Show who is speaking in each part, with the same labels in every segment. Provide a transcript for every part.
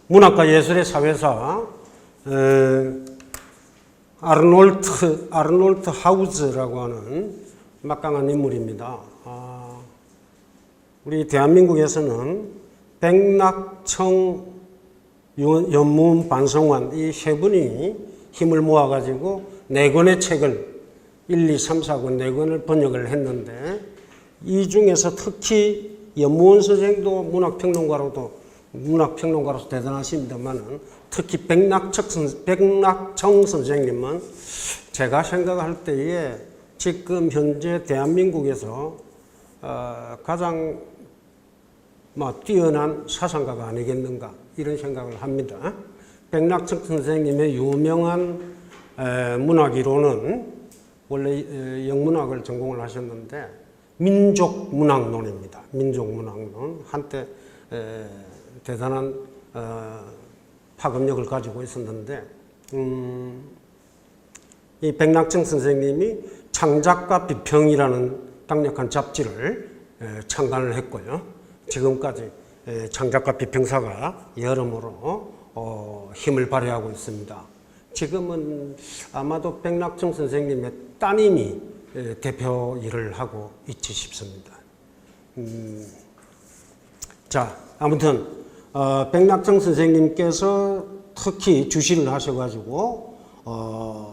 Speaker 1: 문학과 예술의 사회사 아르놀트 하우즈라고 하는 막강한 인물입니다. 우리 대한민국에서는 백낙청, 연문, 반성환 이 세 분이 힘을 모아가지고 네 권의 책을 1, 2, 3, 4권 네 권을 번역을 했는데 이 중에서 특히 연무원 선생도 문학평론가로서 대단하십니다만 특히 백낙청 선생님은 제가 생각할 때에 지금 현재 대한민국에서 가장 뛰어난 사상가가 아니겠는가 이런 생각을 합니다. 백낙청 선생님의 유명한 문학이론은 원래 영문학을 전공을 하셨는데 민족문학론입니다. 민족문학론. 한때 대단한 파급력을 가지고 있었는데 이 백낙청 선생님이 창작가 비평이라는 강력한 잡지를 창간을 했고요. 지금까지 창작가 비평사가 여러모로 힘을 발휘하고 있습니다. 지금은 아마도 백낙청 선생님의 따님이 대표 일을 하고 있지 싶습니다. 자, 아무튼 백낙청 선생님께서 특히 주시를 하셔가지고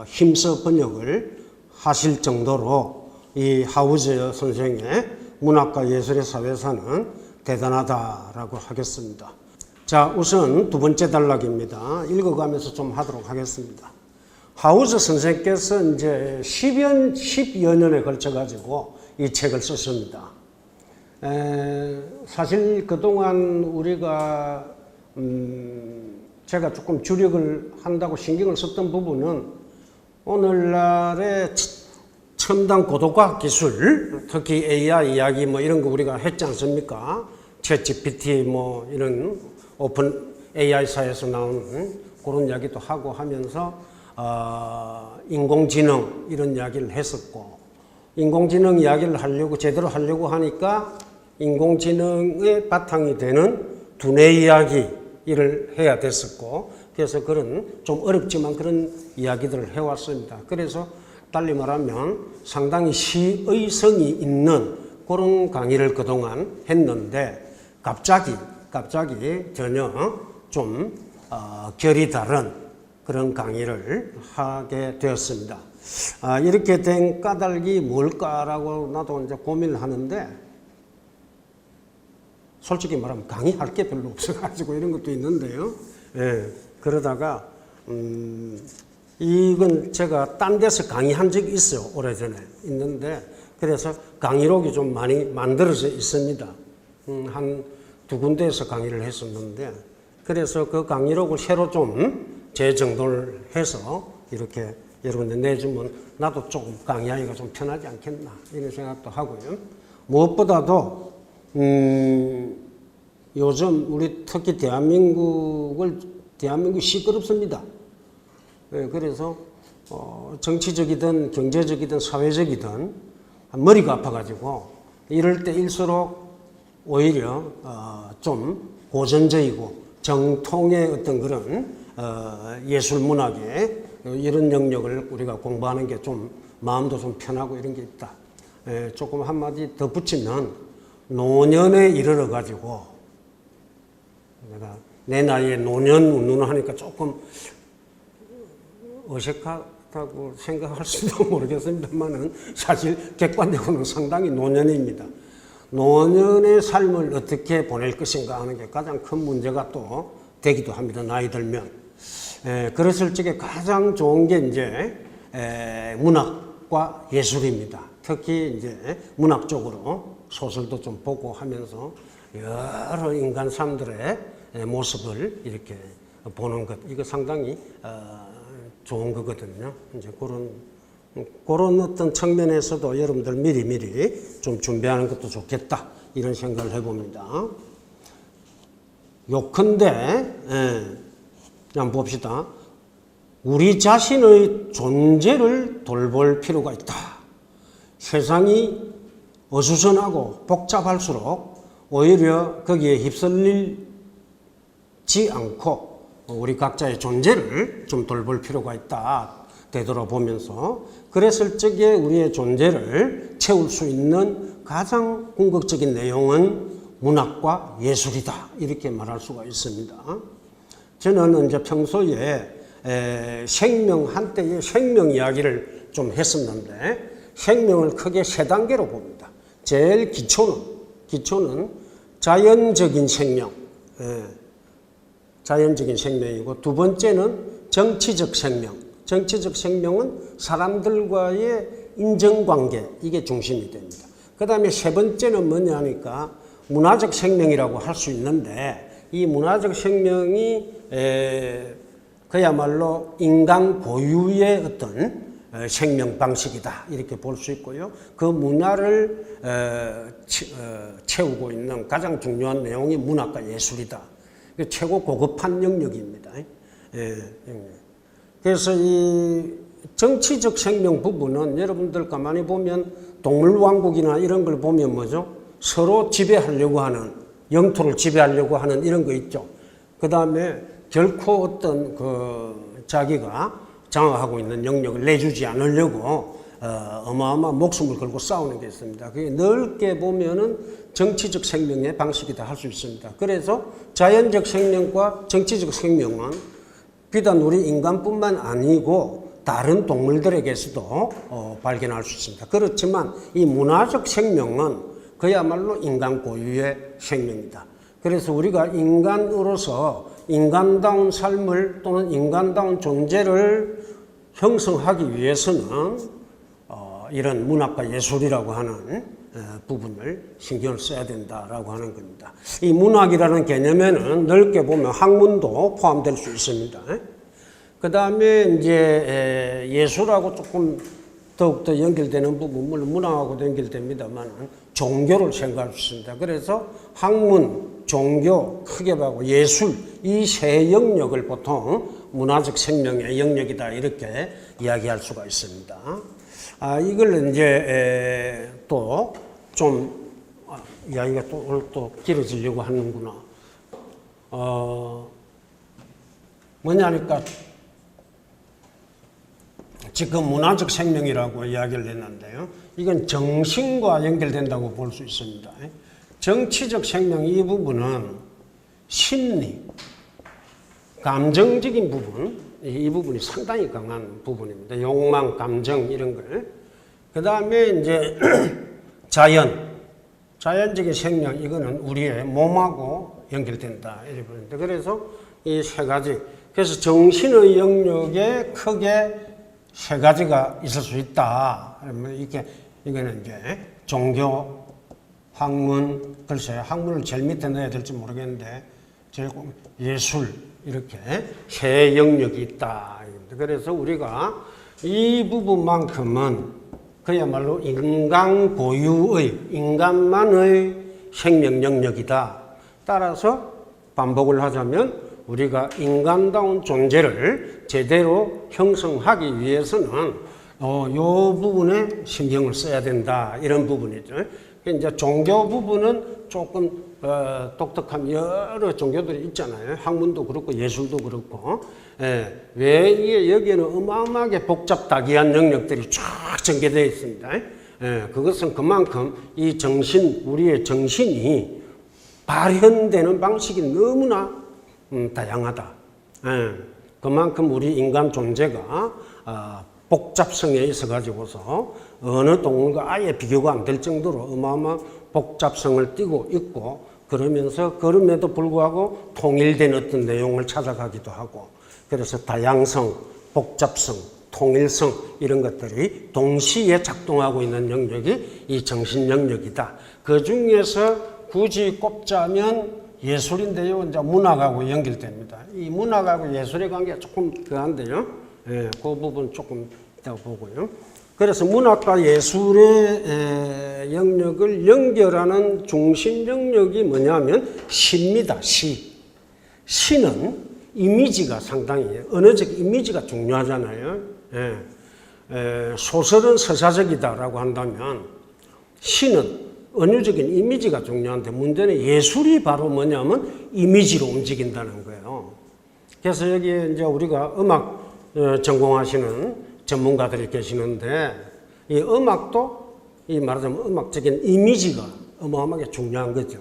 Speaker 1: 힘써 번역을 하실 정도로 이 하우즈 선생의 문학과 예술의 사회사는 대단하다라고 하겠습니다. 자, 우선 두 번째 단락입니다. 읽어가면서 좀 하도록 하겠습니다. 하우즈 선생께서 이제 10여 년에 걸쳐가지고 이 책을 썼습니다. 사실 그동안 우리가, 제가 조금 주력을 한다고 신경을 썼던 부분은 오늘날의 첨단 고도과학 기술, 특히 AI 이야기 이런 거 우리가 했지 않습니까? 챗GPT 이런 오픈 AI사에서 나오는 그런 이야기도 하고 하면서 인공지능 이런 이야기를 했었고 인공지능 이야기를 하려고 제대로 하려고 하니까 인공지능의 바탕이 되는 두뇌 이야기를 해야 됐었고 그래서 그런 좀 어렵지만 그런 이야기들을 해왔습니다. 그래서 달리 말하면 상당히 시의성이 있는 그런 강의를 그동안 했는데 갑자기 전혀 좀 결이 다른 그런 강의를 하게 되었습니다. 이렇게 된 까닭이 뭘까라고 나도 이제 고민을 하는데 솔직히 말하면 강의할 게 별로 없어가지고 이런 것도 있는데요. 그러다가 이건 제가 딴 데서 강의한 적이 있어요. 오래전에 있는데 그래서 강의록이 좀 많이 만들어져 있습니다. 한 두 군데에서 강의를 했었는데 그래서 그 강의록을 새로 좀 재정돈을 해서 이렇게 여러분들 내주면 나도 조금 강의하기가 좀 편하지 않겠나 이런 생각도 하고요. 무엇보다도 요즘 우리 특히 대한민국이 시끄럽습니다. 그래서 정치적이든 경제적이든 사회적이든 머리가 아파가지고 이럴 때일수록 오히려 좀 고전적이고 정통의 어떤 그런 예술 문학의 이런 영역을 우리가 공부하는 게 좀 마음도 좀 편하고 이런 게 있다. 조금 한마디 더 붙이면 노년에 이르러 가지고 내가 내 나이에 노년 하니까 조금 어색하다고 생각할 수도 모르겠습니다만은 사실 객관적으로는 상당히 노년입니다. 노년의 삶을 어떻게 보낼 것인가 하는 게 가장 큰 문제가 또 되기도 합니다. 나이 들면. 그랬을 적에 가장 좋은 게 이제 문학과 예술입니다. 특히 이제 문학 쪽으로 소설도 좀 보고 하면서 여러 인간 삶들의 모습을 이렇게 보는 것. 이거 상당히 좋은 거거든요. 이제 그런 어떤 측면에서도 여러분들 미리 좀 준비하는 것도 좋겠다. 이런 생각을 해봅니다. 요컨대, 한번 봅시다. 우리 자신의 존재를 돌볼 필요가 있다. 세상이 어수선하고 복잡할수록 오히려 거기에 휩쓸릴 않고 우리 각자의 존재를 좀 돌볼 필요가 있다. 되돌아보면서 그랬을 적에 우리의 존재를 채울 수 있는 가장 궁극적인 내용은 문학과 예술이다. 이렇게 말할 수가 있습니다. 저는 이제 평소에 한때의 생명 이야기를 좀 했었는데 생명을 크게 세 단계로 봅니다. 제일 기초는 자연적인 생명, 자연적인 생명이고 두 번째는 정치적 생명. 정치적 생명은 사람들과의 인정관계, 이게 중심이 됩니다. 그 다음에 세 번째는 뭐냐 하니까 문화적 생명이라고 할 수 있는데 이 문화적 생명이 그야말로 인간 고유의 어떤 생명 방식이다 이렇게 볼 수 있고요. 그 문화를 채우고 있는 가장 중요한 내용이 문학과 예술이다. 최고 고급한 영역입니다. 그래서 이 정치적 생명 부분은 여러분들 가만히 보면 동물왕국이나 이런 걸 보면 뭐죠? 서로 지배하려고 하는, 영토를 지배하려고 하는 이런 거 있죠. 그 다음에 결코 어떤 자기가 장악하고 있는 영역을 내주지 않으려고 어마어마한 목숨을 걸고 싸우는 게 있습니다. 그게 넓게 보면은 정치적 생명의 방식이다 할 수 있습니다. 그래서 자연적 생명과 정치적 생명은 비단 우리 인간뿐만 아니고 다른 동물들에게서도 발견할 수 있습니다. 그렇지만 이 문화적 생명은 그야말로 인간 고유의 생명이다. 그래서 우리가 인간으로서 인간다운 삶을 또는 인간다운 존재를 형성하기 위해서는 이런 문학과 예술이라고 하는 부분을 신경을 써야 된다라고 하는 겁니다. 이 문학이라는 개념에는 넓게 보면 학문도 포함될 수 있습니다. 그 다음에 이제 예술하고 조금 더욱더 연결되는 부분, 물론 문학하고도 연결됩니다만 종교를 생각할 수 있습니다. 그래서 학문, 종교, 크게 보고 예술 이 세 영역을 보통 문화적 생명의 영역이다 이렇게 이야기할 수가 있습니다. 이걸 이제 또 좀 이야기가 또 길어지려고 하는구나. 뭐냐니까 지금 문화적 생명이라고 이야기를 했는데요. 이건 정신과 연결된다고 볼 수 있습니다. 정치적 생명 이 부분은 심리, 감정적인 부분, 이 부분이 상당히 강한 부분입니다. 욕망, 감정 이런 걸. 그 다음에 이제 자연적인 생명 이거는 우리의 몸하고 연결된다 이렇게 보는데 그래서 이 세 가지. 그래서 정신의 영역에 크게 세 가지가 있을 수 있다. 이거는 이제 종교, 학문, 글쎄 학문을 제일 밑에 넣어야 될지 모르겠는데 예술 이렇게 세 영역이 있다. 그래서 우리가 이 부분만큼은 그야말로 인간 고유의 인간만의 생명 영역이다. 따라서 반복을 하자면 우리가 인간다운 존재를 제대로 형성하기 위해서는 이 부분에 신경을 써야 된다. 이런 부분이죠. 이제 종교 부분은 조금 독특한 여러 종교들이 있잖아요. 학문도 그렇고 예술도 그렇고. 왜 이게 여기에는 어마어마하게 복잡다기한 영역들이 쫙 전개되어 있습니다. 그것은 그만큼 이 우리의 정신이 발현되는 방식이 너무나 다양하다. 그만큼 우리 인간 존재가 복잡성에 있어 가지고서 어느 동물과 아예 비교가 안 될 정도로 어마어마한 복잡성을 띠고 있고 그러면서 그럼에도 불구하고 통일된 어떤 내용을 찾아가기도 하고 그래서 다양성, 복잡성, 통일성 이런 것들이 동시에 작동하고 있는 영역이 이 정신 영역이다. 그 중에서 굳이 꼽자면 예술인데요. 이제 문학하고 연결됩니다. 이 문학하고 예술의 관계가 조금 그한데요. 그 부분 조금 이따 보고요. 그래서 문학과 예술의 영역을 연결하는 중심 영역이 뭐냐면 시입니다. 시는 이미지가 상당히 언어적 이미지가 중요하잖아요. 소설은 서사적이다라고 한다면 시는 은유적인 이미지가 중요한데 문제는 예술이 바로 뭐냐면 이미지로 움직인다는 거예요. 그래서 여기 이제 우리가 음악 전공하시는 전문가들이 계시는데 이 음악도 이 말하자면 음악적인 이미지가 어마어마하게 중요한 거죠.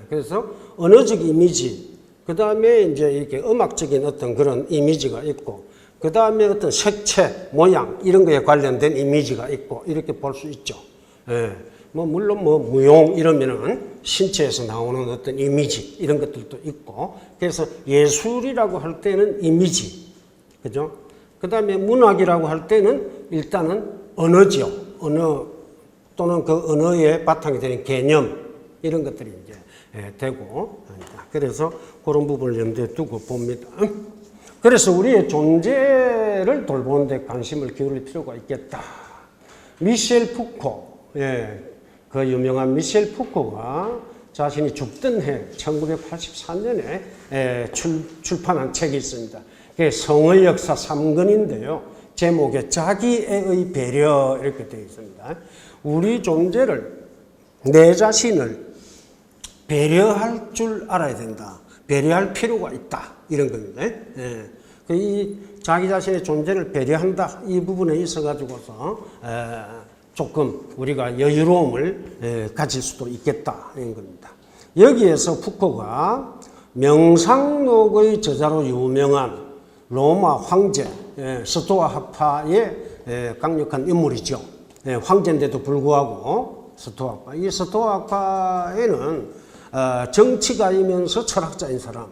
Speaker 1: 그래서 언어적 이미지, 그 다음에 이제 이렇게 음악적인 어떤 그런 이미지가 있고, 그 다음에 어떤 색채, 모양 이런 거에 관련된 이미지가 있고 이렇게 볼 수 있죠. 뭐 물론 뭐 무용 이러면은 신체에서 나오는 어떤 이미지 이런 것들도 있고, 그래서 예술이라고 할 때는 이미지, 그죠? 그 다음에 문학이라고 할 때는 일단은 언어죠. 언어 또는 그 언어의 바탕이 되는 개념 이런 것들이 이제 되고, 그래서 그런 부분을 염두에 두고 봅니다. 그래서 우리의 존재를 돌보는 데 관심을 기울일 필요가 있겠다. 미셸 푸코, 그 유명한 미셸 푸코가 자신이 죽던 해 1984년에 출판한 책이 있습니다. 그게 성의 역사 3권인데요. 제목에 자기애의 배려 이렇게 되어 있습니다. 우리 존재를, 내 자신을 배려할 줄 알아야 된다. 배려할 필요가 있다. 이런 겁니다. 이 자기 자신의 존재를 배려한다. 이 부분에 있어가지고서 조금 우리가 여유로움을 가질 수도 있겠다. 이런 겁니다. 여기에서 푸코가 명상록의 저자로 유명한 로마 황제 스토아 학파의 강력한 인물이죠. 황제인데도 불구하고 스토아 학파. 이 스토아 학파에는 정치가이면서 철학자인 사람,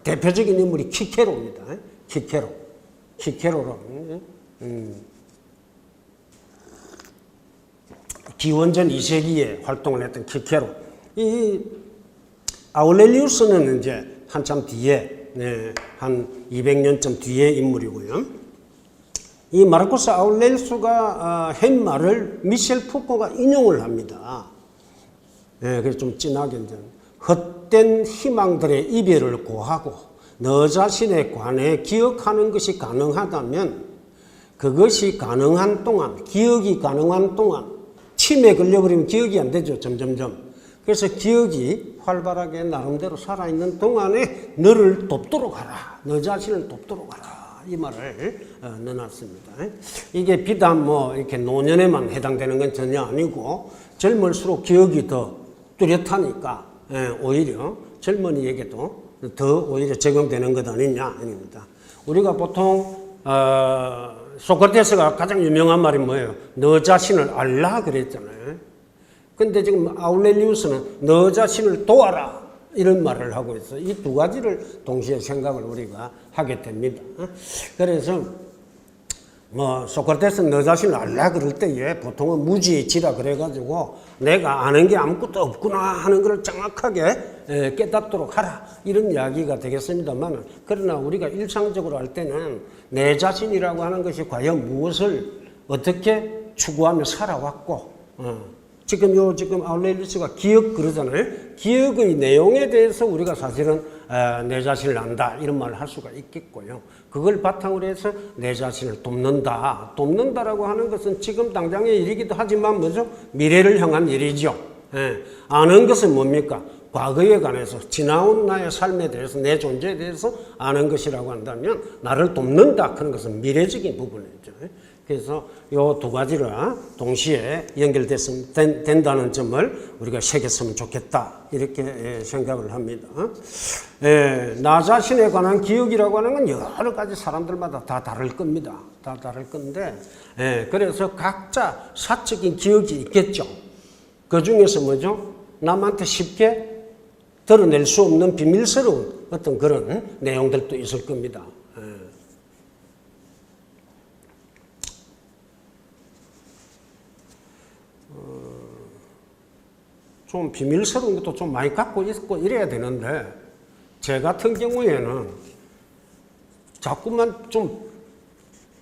Speaker 1: 대표적인 인물이 키케로입니다. 키케로는 기원전 2세기에 활동을 했던 키케로. 이 아울렐리우스는 이제 한참 뒤에, 한 200년쯤 뒤의 인물이고요. 이 마르코스 아울렐리우스가 한 말을 미셸 푸코가 인용을 합니다. 그래서 좀 진하게 이제 헛된 희망들의 이별을 고하고 너 자신에 관해 기억하는 것이 가능하다면 그것이 가능한 동안, 기억이 가능한 동안, 침에 걸려버리면 기억이 안 되죠, 점점점. 그래서 기억이 활발하게 나름대로 살아있는 동안에 너를 돕도록 하라. 너 자신을 돕도록 하라. 이 말을 넣어놨습니다. 이게 비단 뭐 이렇게 노년에만 해당되는 건 전혀 아니고 젊을수록 기억이 더 뚜렷하니까 오히려 젊은이에게도 더 오히려 적용되는 것 아니냐 아닙니다. 우리가 보통 소크라테스가 가장 유명한 말이 뭐예요? 너 자신을 알라 그랬잖아요. 근데 지금 아울렐리우스는 너 자신을 도와라 이런 말을 하고 있어요. 이 두 가지를 동시에 생각을 우리가 하게 됩니다. 그래서 뭐 소크라테스는 너 자신을 알라 그럴 때에 보통은 무지지라 그래가지고 내가 아는 게 아무것도 없구나 하는 걸 정확하게 깨닫도록 하라 이런 이야기가 되겠습니다만, 그러나 우리가 일상적으로 할 때는 내 자신이라고 하는 것이 과연 무엇을 어떻게 추구하며 살아왔고, 지금 아울렐리우스가 기억 그러잖아요. 기억의 내용에 대해서 우리가 사실은 내 자신을 안다 이런 말을 할 수가 있겠고요. 그걸 바탕으로 해서 내 자신을 돕는다라고 하는 것은 지금 당장의 일이기도 하지만 뭐죠? 미래를 향한 일이죠. 아는 것은 뭡니까? 과거에 관해서 지나온 나의 삶에 대해서 내 존재에 대해서 아는 것이라고 한다면 나를 돕는다 그런 것은 미래적인 부분이죠. 그래서 이 두 가지를 동시에 연결된다는 점을 우리가 새겼으면 좋겠다 이렇게 생각을 합니다. 나 자신에 관한 기억이라고 하는 건 여러 가지 사람들마다 다 다를 겁니다. 다 다를 건데 그래서 각자 사적인 기억이 있겠죠. 그 중에서 뭐죠? 남한테 쉽게 드러낼 수 없는 비밀스러운 어떤 그런 내용들도 있을 겁니다. 좀 비밀스러운 것도 좀 많이 갖고 있고 이래야 되는데, 제 같은 경우에는 자꾸만 좀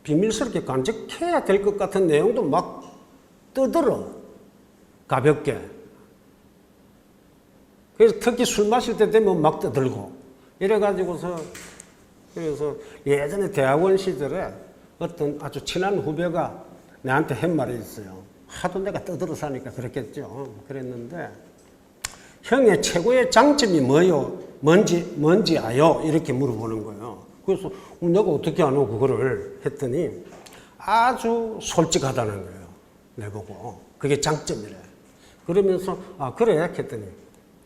Speaker 1: 비밀스럽게 간직해야 될 것 같은 내용도 막 떠들어, 가볍게. 그래서 특히 술 마실 때 되면 막 떠들고 이래가지고서, 그래서 예전에 대학원 시절에 어떤 아주 친한 후배가 내한테 한 말이 있어요. 하도 내가 떠들어 사니까 그랬겠죠. 그랬는데 형의 최고의 장점이 뭐요? 뭔지 아요? 이렇게 물어보는 거예요. 그래서 내가 어떻게 아노 그거를 했더니 아주 솔직하다는 거예요. 내보고 그게 장점이래. 그러면서 그래 했더니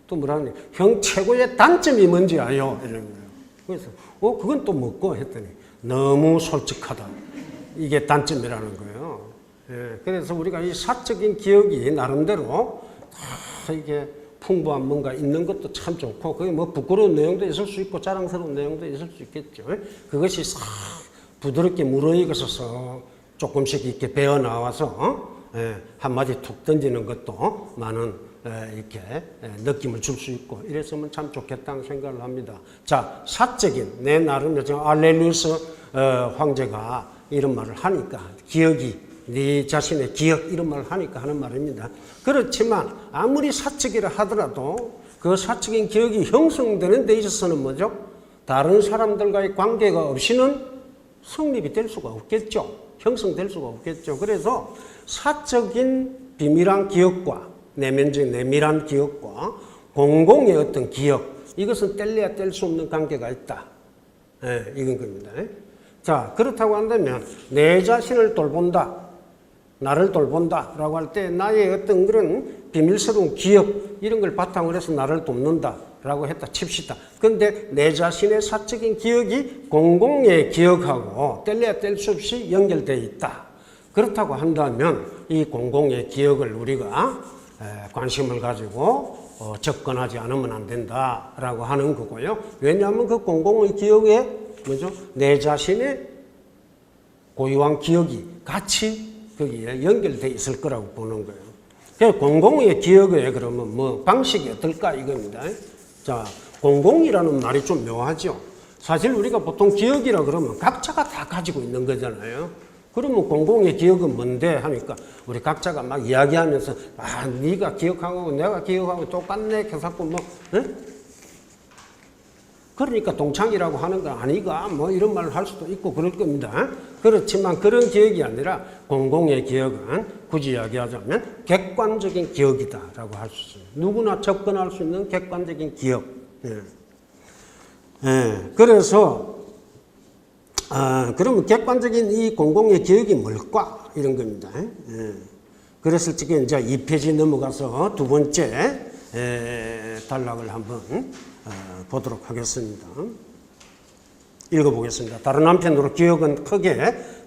Speaker 1: 또 뭐라니 형 최고의 단점이 뭔지 아요? 이러는 거예요. 그래서 그건 또 뭐고 했더니 너무 솔직하다. 이게 단점이라는 거예요. 예, 그래서 우리가 이 사적인 기억이 나름대로 다 이게 풍부한 뭔가 있는 것도 참 좋고 그게 뭐 부끄러운 내용도 있을 수 있고 자랑스러운 내용도 있을 수 있겠죠. 그것이 싹 부드럽게 무르익어서 조금씩 이렇게 배어 나와서 한마디 툭 던지는 것도 많은 이렇게 느낌을 줄 수 있고 이랬으면 참 좋겠다는 생각을 합니다. 자, 사적인 내 나름의 알렐리우스 황제가 이런 말을 하니까 기억이 네 자신의 기억 이런 말을 하니까 하는 말입니다. 그렇지만 아무리 사적이라 하더라도 그 사적인 기억이 형성되는 데 있어서는 뭐죠? 다른 사람들과의 관계가 없이는 성립이 될 수가 없겠죠. 형성될 수가 없겠죠. 그래서 사적인 비밀한 기억과 내면적인 내밀한 기억과 공공의 어떤 기억 이것은 뗄래야 뗄 수 없는 관계가 있다. 이건 겁니다. 자, 그렇다고 한다면 내 자신을 돌본다. 나를 돌본다 라고 할 때 나의 어떤 그런 비밀스러운 기억 이런 걸 바탕으로 해서 나를 돕는다 라고 했다 칩시다. 그런데 내 자신의 사적인 기억이 공공의 기억하고 뗄래야 뗄 수 없이 연결되어 있다. 그렇다고 한다면 이 공공의 기억을 우리가 관심을 가지고 접근하지 않으면 안 된다라고 하는 거고요. 왜냐하면 그 공공의 기억에 뭐죠? 내 자신의 고유한 기억이 같이 거기에 연결되어 있을 거라고 보는 거예요. 그래서 공공의 기억에 그러면 뭐 방식이 어떨까 이겁니다. 자, 공공이라는 말이 좀 묘하죠. 사실 우리가 보통 기억이라 그러면 각자가 다 가지고 있는 거잖아요. 그러면 공공의 기억은 뭔데 하니까 우리 각자가 막 이야기하면서 네가 기억하고 내가 기억하고 똑같네 해서 뭐 그러니까 동창이라고 하는 거 아니가 뭐 이런 말을 할 수도 있고 그럴 겁니다. 그렇지만 그런 기억이 아니라 공공의 기억은 굳이 이야기하자면 객관적인 기억이다라고 할 수 있습니다. 누구나 접근할 수 있는 객관적인 기억. 그래서 그러면 객관적인 이 공공의 기억이 뭘까 이런 겁니다. 그랬을 적에 이제 2페이지 넘어가서 두 번째 단락을 한번 보도록 하겠습니다. 읽어보겠습니다. 다른 한편으로 기억은 크게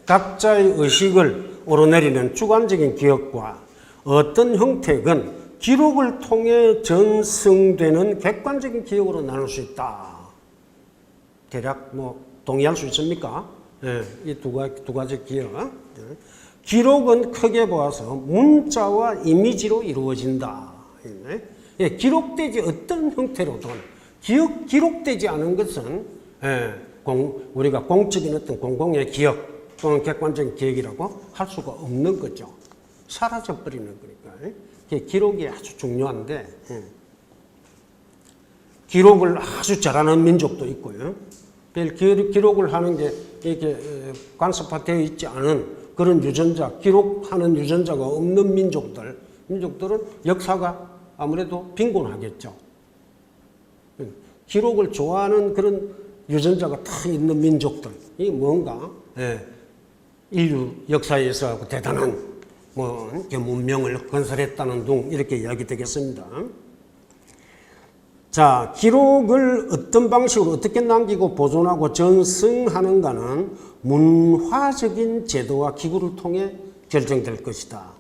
Speaker 1: 각자의 의식을 오르내리는 주관적인 기억과 어떤 형태건 기록을 통해 전승되는 객관적인 기억으로 나눌 수 있다. 대략 뭐 동의할 수 있습니까? 이 두 가지 기억. 기록은 크게 보아서 문자와 이미지로 이루어진다. 기록되지 어떤 형태로든 기록되지 않은 것은 우리가 공적인 어떤 공공의 기억 또는 객관적인 기억이라고 할 수가 없는 거죠. 사라져버리는 거니까. 기록이 아주 중요한데 기록을 아주 잘하는 민족도 있고요. 기록을 하는 게 이렇게 관습화되어 있지 않은 그런 유전자, 기록하는 유전자가 없는 민족들은 역사가 아무래도 빈곤하겠죠. 기록을 좋아하는 그런 유전자가 다 있는 민족들이 뭔가 인류 역사에서 대단한 문명을 건설했다는 둥 이렇게 이야기되겠습니다. 자, 기록을 어떤 방식으로 어떻게 남기고 보존하고 전승하는가는 문화적인 제도와 기구를 통해 결정될 것이다.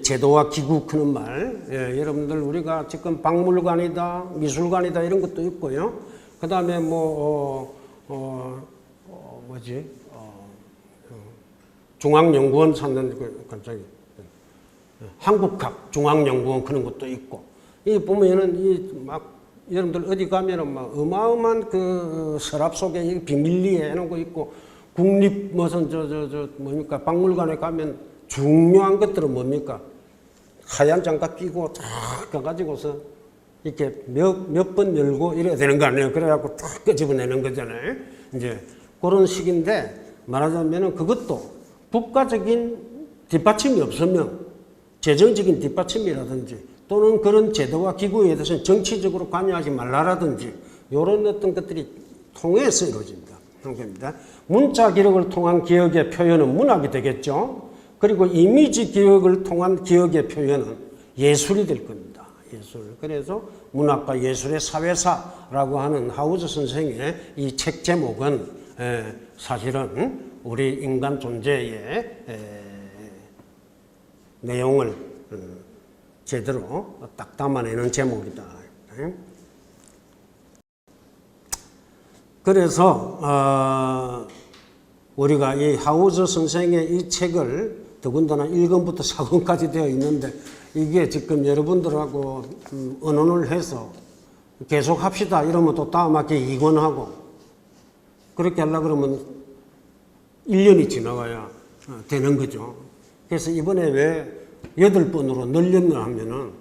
Speaker 1: 제도와 기구 크는 말, 여러분들 우리가 지금 박물관이다, 미술관이다 이런 것도 있고요. 그 다음에 중앙연구원 찾는 갑자기 한국학 중앙연구원 그런 것도 있고. 이 보면은 여러분들 어디 가면은 막 어마어마한 그 서랍 속에 비밀리에 해놓은 거 있고 국립 무슨 뭡니까 박물관에 가면. 중요한 것들은 뭡니까? 하얀 장갑 끼고 탁 가가지고서 이렇게 몇 번 열고 이래야 되는 거 아니에요? 그래갖고 탁 끄집어내는 거잖아요. 이제 그런 식인데 말하자면은 그것도 국가적인 뒷받침이 없으면 재정적인 뒷받침이라든지 또는 그런 제도와 기구에 대해서는 정치적으로 관여하지 말라라든지 이런 어떤 것들이 통해서 이루어집니다. 문자 기록을 통한 기억의 표현은 문학이 되겠죠. 그리고 이미지 기억을 통한 기억의 표현은 예술이 될 겁니다. 예술. 그래서 문학과 예술의 사회사라고 하는 하우즈 선생의 이 책 제목은 사실은 우리 인간 존재의 내용을 제대로 딱 담아내는 제목이다. 그래서 우리가 이 하우즈 선생의 이 책을 더군다나 1권부터 4권까지 되어 있는데 이게 지금 여러분들하고 의논을 해서 계속 합시다 이러면 또 다음 학기에 2권 하고 그렇게 하려고 그러면 1년이 지나가야 되는 거죠. 그래서 이번에 왜 8번으로 늘렸나 하면은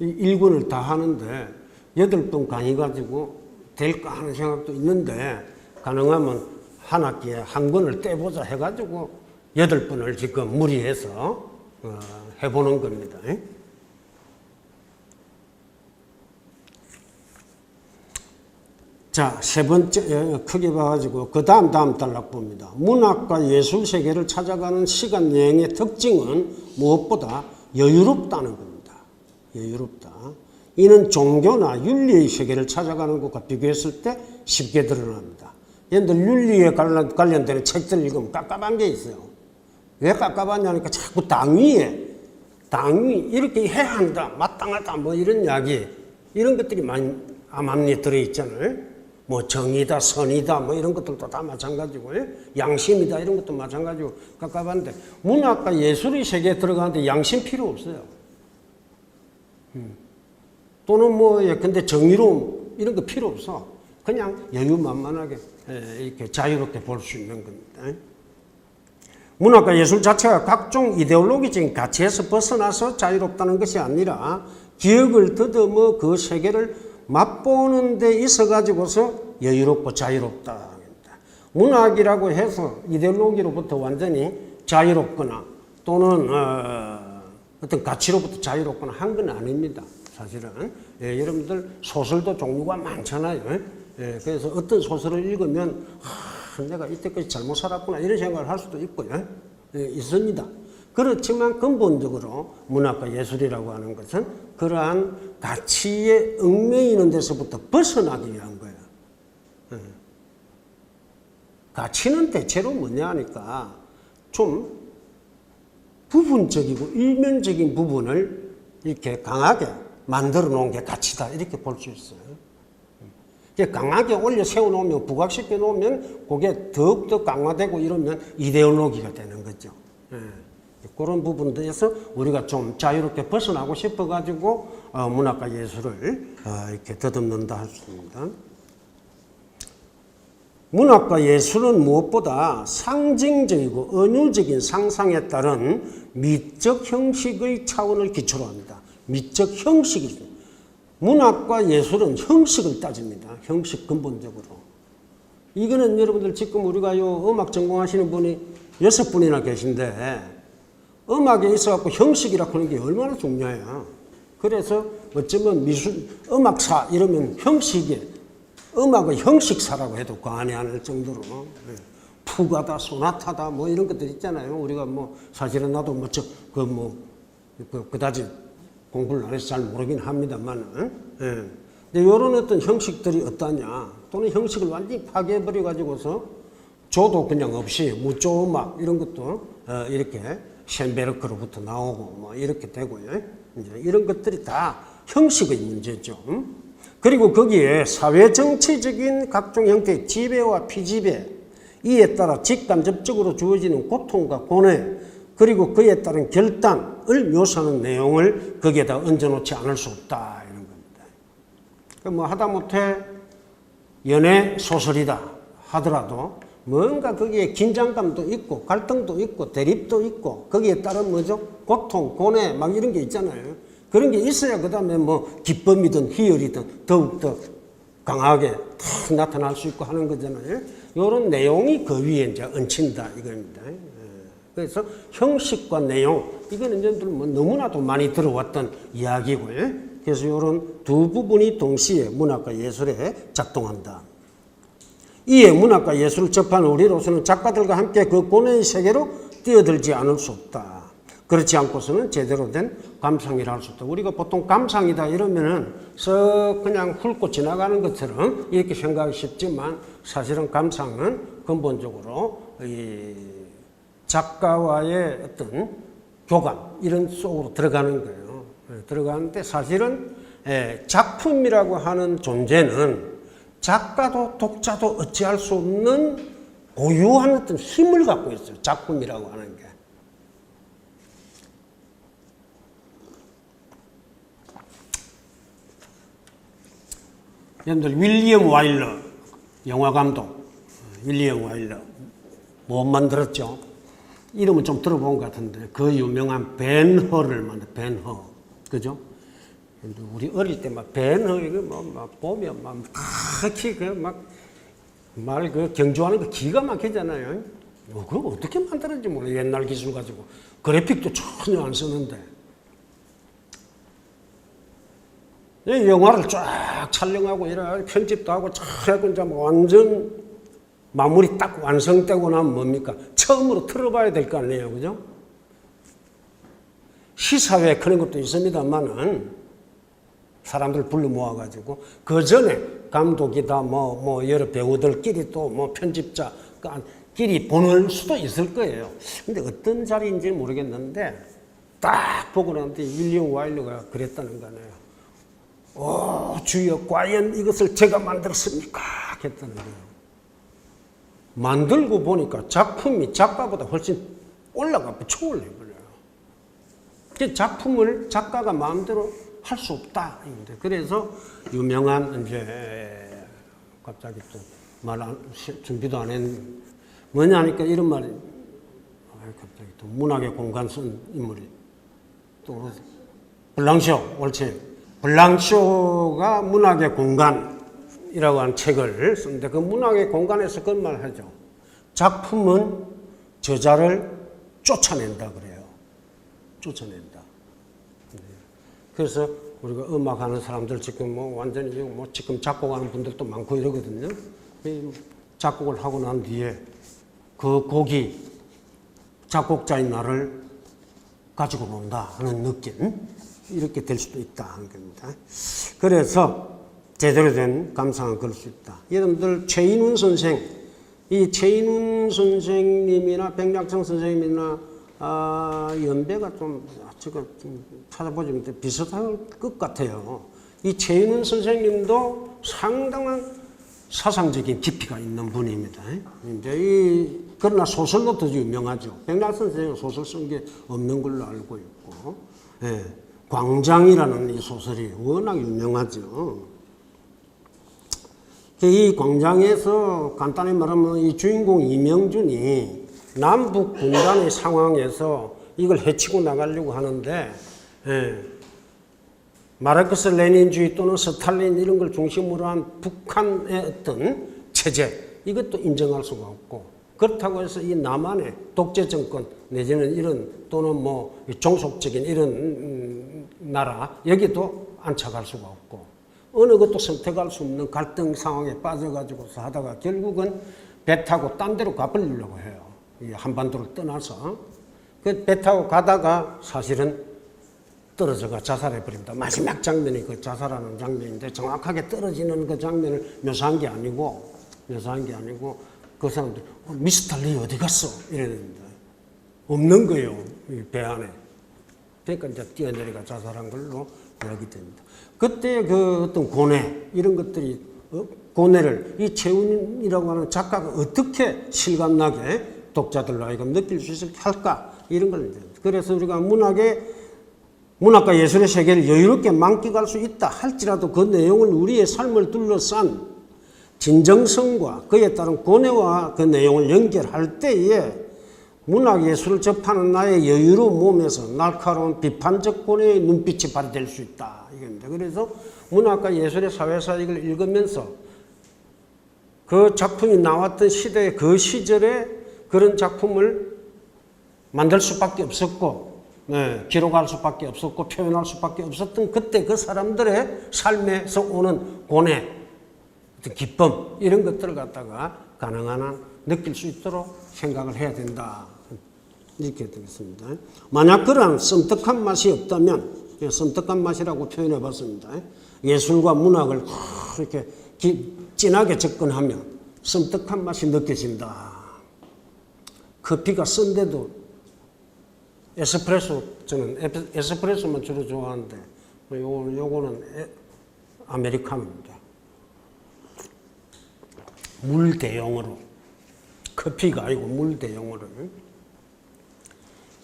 Speaker 1: 1권을 다 하는데 8번 강의 가지고 될까 하는 생각도 있는데 가능하면 한 학기에 한 권을 떼보자 해가지고 8번을 지금 무리해서 해보는 겁니다. 자, 세 번째 크게 봐가지고 그 다음 단락 봅니다. 문학과 예술 세계를 찾아가는 시간 여행의 특징은 무엇보다 여유롭다는 겁니다. 여유롭다. 이는 종교나 윤리의 세계를 찾아가는 것과 비교했을 때 쉽게 드러납니다. 얘들 윤리에 관련되는 책들을 읽으면 깝깝한 게 있어요. 왜 깝깝하냐니까 자꾸 당위 이렇게 해야 한다, 마땅하다 뭐 이런 이야기 이런 것들이 많이 암암리에 들어있잖아요. 뭐 정의다, 선이다 뭐 이런 것들도 다 마찬가지고 양심이다 이런 것도 마찬가지고 깝깝한데 문학과 예술의 세계에 들어가는데 양심 필요 없어요. 또는 근데 정의로움 이런 거 필요 없어. 그냥 여유만만하게 이렇게 자유롭게 볼 수 있는 겁니다. 문학과 예술 자체가 각종 이데올로기적인 가치에서 벗어나서 자유롭다는 것이 아니라 기억을 더듬어 그 세계를 맛보는 데 있어 가지고서 여유롭고 자유롭다. 문학이라고 해서 이데올로기로부터 완전히 자유롭거나 또는 어떤 가치로부터 자유롭거나 한 건 아닙니다. 사실은 여러분들 소설도 종류가 많잖아요. 그래서 어떤 소설을 읽으면 내가 이때까지 잘못 살았구나 이런 생각을 할 수도 있고요. 있습니다. 그렇지만 근본적으로 문학과 예술이라고 하는 것은 그러한 가치에 얽매이는 데서부터 벗어나기 위한 거예요. 가치는 대체로 뭐냐 하니까 좀 부분적이고 일면적인 부분을 이렇게 강하게 만들어 놓은 게 가치다 이렇게 볼 수 있어요. 강하게 올려 세워놓으면 부각시켜 놓으면 그게 더욱더 강화되고 이러면 이데올로기가 되는 거죠. 그런 부분들에서 우리가 좀 자유롭게 벗어나고 싶어가지고 문학과 예술을 이렇게 더듬는다 할 수 있습니다. 문학과 예술은 무엇보다 상징적이고 은유적인 상상에 따른 미적 형식의 차원을 기초로 합니다. 미적 형식이 있습니다. 문학과 예술은 형식을 따집니다. 형식 근본적으로. 이거는 여러분들 지금 우리가 음악 전공하시는 분이 6분이나 계신데 음악에 있어갖고 형식이라고 하는 게 얼마나 중요해요. 그래서 어쩌면 음악사 이러면 형식이 음악의 형식사라고 해도 과언이 아닐 정도로 푸가다, 소나타다 뭐 이런 것들 있잖아요. 우리가 사실은 나도 그다지 공부를 안 해서 잘 모르긴 합니다만. 근데 이런 어떤 형식들이 어떠냐 또는 형식을 완전히 파괴해버려가지고서 조도 그냥 없이 무조음악 이런 것도 이렇게 셴베르크로부터 나오고 이렇게 되고요. 이제 이런 것들이 다 형식의 문제죠. 그리고 거기에 사회정치적인 각종 형태의 지배와 피지배, 이에 따라 직간접적으로 주어지는 고통과 고뇌, 그리고 그에 따른 결단을 묘사하는 내용을 거기에다 얹어놓지 않을 수 없다 이런 겁니다. 하다못해 연애 소설이다 하더라도 뭔가 거기에 긴장감도 있고 갈등도 있고 대립도 있고 거기에 따른 고통, 고뇌 막 이런 게 있잖아요. 그런 게 있어야 그 다음에 기쁨이든 희열이든 더욱더 강하게 탁 나타날 수 있고 하는 거잖아요. 이런 내용이 그 위에 이제 얹힌다 이겁니다. 그래서 형식과 내용, 이거는 이제 뭐 너무나도 많이 들어왔던 이야기고요. 그래서 이런 두 부분이 동시에 문학과 예술에 작동한다. 이에 문학과 예술을 접한 우리로서는 작가들과 함께 그 고뇌의 세계로 뛰어들지 않을 수 없다. 그렇지 않고서는 제대로 된 감상이라 할 수 없다. 우리가 보통 감상이다 이러면은 썩 그냥 훑고 지나가는 것처럼 이렇게 생각하기 쉽지만 사실은 감상은 근본적으로 이 작가와의 어떤 교감 이런 속으로 들어가는 거예요. 들어가는데 사실은 작품이라고 하는 존재는 작가도 독자도 어찌할 수 없는 고유한 어떤 힘을 갖고 있어요. 작품이라고 하는 게. 여러분들 윌리엄 와일러 영화 감독 윌리엄 와일러 뭐 만들었죠? 이름은 좀 들어본 것 같은데 그 유명한 벤허를 만든 벤허 그죠? 우리 어릴 때 막 벤허 이거 막 보면 막 그렇게 말 경주하는 거 기가 막히잖아요. 그거 어떻게 만들었는지 몰라. 옛날 기술 가지고 그래픽도 전혀 안 쓰는데. 이 영화를 쫙 촬영하고 이래 편집도 하고 쫙 해고 이제 완전 마무리 딱 완성되고 나면 뭡니까? 처음으로 틀어봐야 될 거 아니에요, 그죠? 시사회 그런 것도 있습니다만은 사람들 불러 모아가지고 그 전에 감독이다 뭐 여러 배우들끼리 또 뭐 편집자 끼리 보낼 수도 있을 거예요. 근데 어떤 자리인지 모르겠는데 딱 보고 나는데 윌리엄 와일러가 그랬다는 거네요. 주여 과연 이것을 제가 만들었습니까? 했다는 거예요. 만들고 보니까 작품이 작가보다 훨씬 올라가 초월해버려요. 그 작품을 작가가 마음대로 할 수 없다. 그래서 유명한 이제 갑자기 또 준비도 안 했는데 뭐냐 하니까 이런 말이 갑자기 또 문학의 공간 쓴 인물이 또 블랑쇼 옳지. 블랑쇼가 문학의 공간이라고 하는 책을 썼는데 그 문학의 공간에서 그런 말을 하죠. 작품은 저자를 쫓아낸다 그래요. 쫓아낸다. 그래서 우리가 음악하는 사람들 지금 뭐 완전히 뭐 지금 작곡하는 분들도 많고 이러거든요. 작곡을 하고 난 뒤에 그 곡이 작곡자인 나를 가지고 논다 하는 느낌 이렇게 될 수도 있다 하는 겁니다. 그래서 제대로 된 감상은 그럴 수 있다. 여러분들 최인훈 선생, 이 최인훈 선생님이나 백낙정 선생님이나 연배가 좀 제가 좀 찾아보지만 비슷할 것 같아요. 이 최인훈 선생님도 상당한 사상적인 깊이가 있는 분입니다. 이제 그러나 소설로 더 유명하죠. 백낙선 선생님은 소설 쓴 게 없는 걸로 알고 있고, 광장이라는 이 소설이 워낙 유명하죠. 이 광장에서 간단히 말하면 이 주인공 이명준이 남북 분단의 상황에서 이걸 헤치고 나가려고 하는데, 마르크스 레닌주의 또는 스탈린 이런 걸 중심으로 한 북한의 어떤 체제, 이것도 인정할 수가 없고, 그렇다고 해서 이 남한의 독재 정권 내지는 이런 또는 뭐 종속적인 이런 나라, 여기도 안착할 수가 없고, 어느 것도 선택할 수 없는 갈등 상황에 빠져가지고서 하다가 결국은 배 타고 딴 데로 가버리려고 해요. 이 한반도를 떠나서. 그 배 타고 가다가 사실은 떨어져가 자살해버립니다. 마지막 장면이 그 자살하는 장면인데 정확하게 떨어지는 그 장면을 묘사한 게 아니고 그 사람들 미스터 리 어디 갔어? 이래야 됩니다. 없는 거예요. 이 배 안에. 그러니까 이제 뛰어내려가 자살한 걸로 이야기됩니다. 그때 그 어떤 고뇌 이런 것들이 고뇌를 이 최훈이라고 하는 작가가 어떻게 실감나게 독자들로 하여금 느낄 수 있게 할까 이런 걸 이제 그래서 우리가 문학과 예술의 세계를 여유롭게 만끽할 수 있다 할지라도 그 내용을 우리의 삶을 둘러싼 진정성과 그에 따른 고뇌와 그 내용을 연결할 때에 문학 예술을 접하는 나의 여유로운 몸에서 날카로운 비판적 고뇌의 눈빛이 발휘될 수 있다 이겁니다. 그래서 문학과 예술의 사회사 이걸 읽으면서 그 작품이 나왔던 시대의 그 시절에 그런 작품을 만들 수밖에 없었고, 네, 기록할 수밖에 없었고, 표현할 수밖에 없었던 그때 그 사람들의 삶에서 오는 고뇌, 기쁨, 이런 것들을 갖다가 가능한 한 느낄 수 있도록 생각을 해야 된다. 이렇게 되겠습니다. 만약 그러한 섬뜩한 맛이 없다면, 섬뜩한 맛이라고 표현해 봤습니다. 예술과 문학을 이렇게 진하게 접근하면 섬뜩한 맛이 느껴진다. 커피가 쓴데도 에스프레소, 저는 에스프레소만 주로 좋아하는데, 요거는 아메리카노입니다. 물 대용으로. 커피가 아니고 물 대용으로.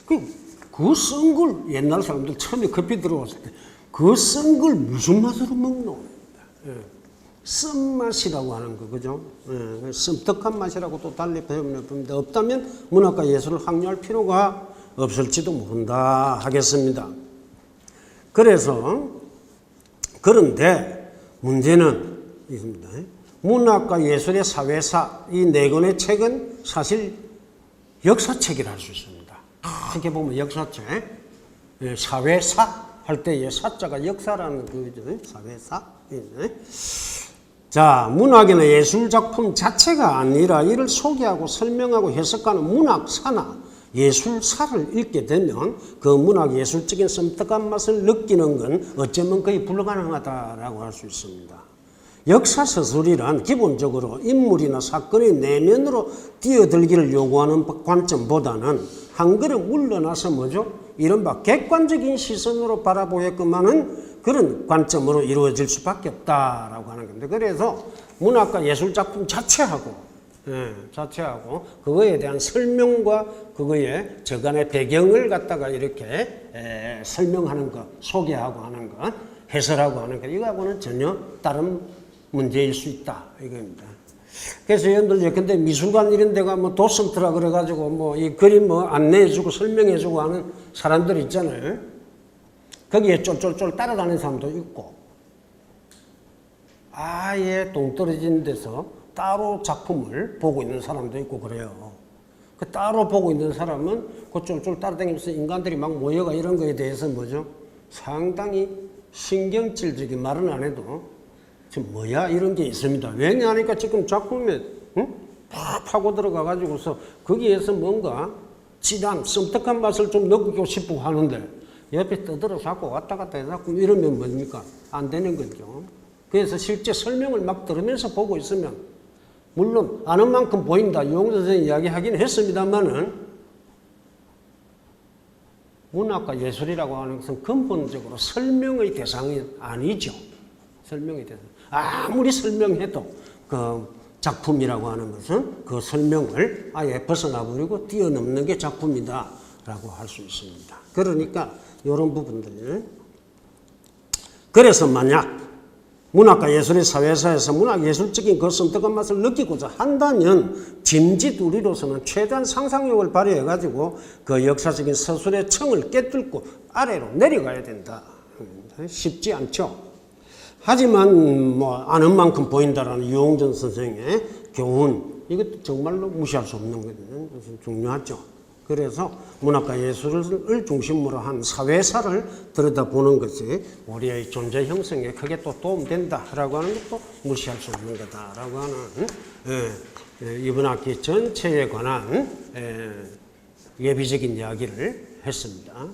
Speaker 1: 그 쓴 걸 옛날 사람들 처음에 커피 들어왔을 때 그 쓴 걸 무슨 맛으로 먹노? 쓴맛이라고 하는 거, 그죠? 섬뜩한 맛이라고 또 달리 표현해 봅니다. 없다면 문학과 예술을 확려할 필요가 없을지도 모른다 하겠습니다. 그런데 문제는 있습니다. 문학과 예술의 사회사, 이 네 권의 책은 사실 역사책이라 할 수 있습니다. 이렇게 보면 역사책, 사회사 할 때의 사자가 역사라는 거죠. 사회사. 자, 문학이나 예술 작품 자체가 아니라 이를 소개하고 설명하고 해석하는 문학사나 예술사를 읽게 되면 그 문학 예술적인 섬뜩한 맛을 느끼는 건 어쩌면 거의 불가능하다라고 할 수 있습니다. 역사서술이란 기본적으로 인물이나 사건의 내면으로 뛰어들기를 요구하는 관점보다는 한 걸음 물러나서 뭐죠? 이른바 객관적인 시선으로 바라보게끔 하는 그런 관점으로 이루어질 수밖에 없다라고 하는 겁니다. 그래서 문학과 예술 작품 자체하고 그거에 대한 설명과 그거의 저간의 배경을 갖다가 이렇게 설명하는 것, 소개하고 하는 것, 해설하고 하는 것, 이거하고는 전혀 다른 문제일 수 있다 이겁니다. 그래서 여러분들 근데 미술관 이런 데가 뭐 도슨트라 그래가지고 뭐 이 그림 뭐 안내해주고 설명해주고 하는 사람들 있잖아요. 거기에 쫄쫄쫄 따라다니는 사람도 있고, 아예 동떨어진 데서 따로 작품을 보고 있는 사람도 있고 그래요. 그 따로 보고 있는 사람은 그 쫄쫄 따라다니면서 인간들이 막 모여가 이런 거에 대해서 뭐죠? 상당히 신경질적인 말은 안 해도 지금 뭐야 이런 게 있습니다. 왜냐하니까 지금 작품에 팍 파고 들어가가지고서 거기에서 뭔가 진한 섬뜩한 맛을 좀 느끼고 싶고 하는데 옆에 떠들어 잡고 왔다 갔다 해서 이러면 뭡니까? 안 되는 거죠. 그래서 실제 설명을 막 들으면서 보고 있으면 물론 아는 만큼 보인다. 유홍 선생님이 이야기하긴 했습니다만은 문학과 예술이라고 하는 것은 근본적으로 설명의 대상이 아니죠. 설명의 대상. 아무리 설명해도 그 작품이라고 하는 것은 그 설명을 아예 벗어나버리고 뛰어넘는 게 작품이다라고 할 수 있습니다. 그러니까 이런 부분들. 그래서 만약 문학과 예술의 사회사에서 문학 예술적인 그 섬뜩한 맛을 느끼고자 한다면 짐짓 우리로서는 최대한 상상력을 발휘해가지고 그 역사적인 서술의 층을 깨뚫고 아래로 내려가야 된다. 쉽지 않죠. 하지만 뭐 아는 만큼 보인다라는 유홍전 선생의 교훈, 이것도 정말로 무시할 수 없는 거거든요. 중요하죠. 그래서 문학과 예술을 중심으로 한 사회사를 들여다보는 것이 우리의 존재 형성에 크게 또 도움된다라고 하는 것도 무시할 수 없는 거다라고 하는 이번 학기 전체에 관한 예비적인 이야기를 했습니다.